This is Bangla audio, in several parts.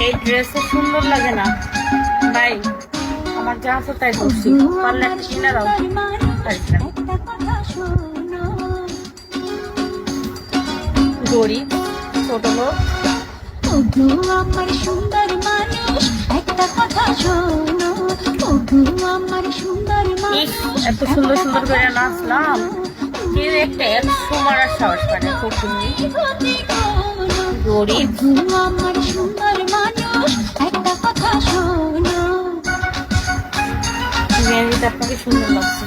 এই ড্রেসে সুন্দর লাগে না ভাই, আমার যা আছে তাই করছি, পারলে একটা কিনে দাও। গরিব ছোট লোক, আমার সুন্দর মানুষ একটা কথা শোনো, আমার সুন্দর মানুষ এত সুন্দর সুন্দর করে নাচলাম, কেউ একটা একশো মারার সাহস পায় খুব গরিব। আমার সুন্দর মানুষ একটা কথা শোনো। মেহেদিটা আপনাকে সুন্দর লাগছে।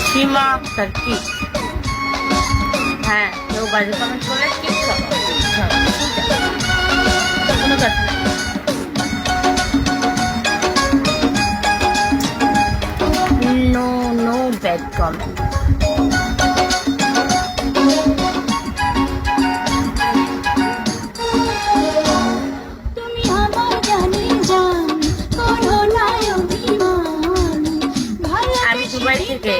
সীমা আক্তার কি? হ্যাঁ, কেউ বাজে কমেন্ট করলে কি কোনো কথা নেই। No no bad comment. তুমি আমার জানি জান, করো না অভিমান, আমি দুবাই থেকে,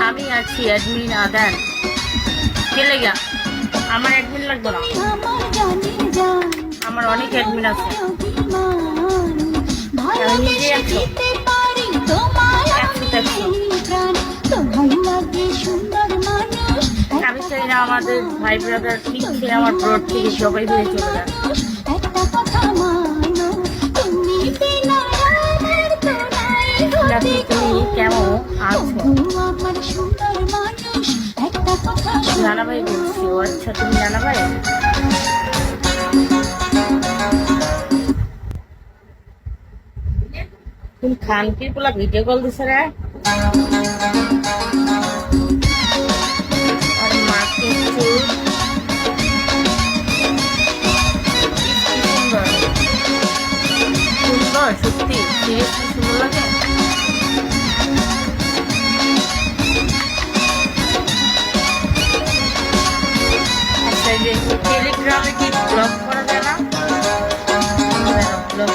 আমি আছি অ্যাডমিন আদান। কে লেগা? আমার অ্যাডমিন লাগবে না, আমার অনেক অ্যাডমিন আছে। আমি নিজে একশো আমি চাই না আমাদের ভাই ব্রাদার ঠিক খেয়ে আমার ব্রড থেকে সবাই বেড়ে চলে যায়। তুমি কেমন আছো? জানা ভাই বলছি। ও আচ্ছা, তুমি জানা ভাই। তুমি খানকির পোলা ভিডিও কল দিছে রে। আর মাকে সুন্দর সুন্দর, সত্যি সিরিয়াসলি সুন্দর লাগে। আচ্ছা, যে টেলিগ্রামে কি ব্লগ করা যায় না? ব্লগ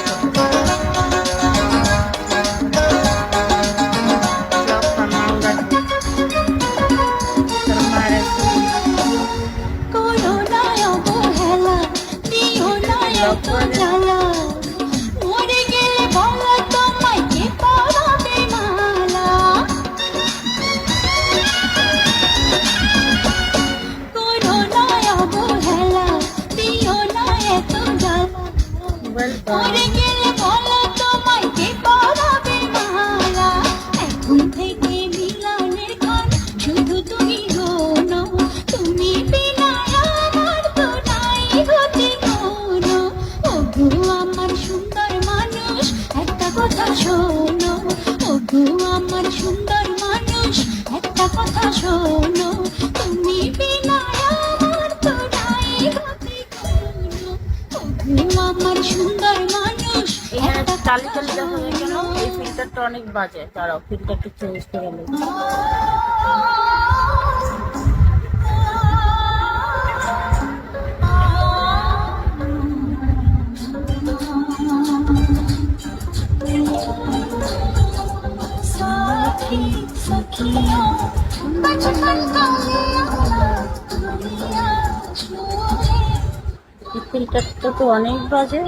আমার সুন্দর মানুষ একটা কথা শোনো, আমার সুন্দর মানুষ একটা কথা শোনো, তুমি বিনা আমার তো নাই গতি কোনো। আমার সুন্দর মানুষ এখানে চালি চালি দেখা যায় কেন? এই ফিল্টারটা অনেক বাজে, তারাও ফিল্টারটা চেঞ্জ করে নেই। ফিল্টারটা তো অনেক বাজে।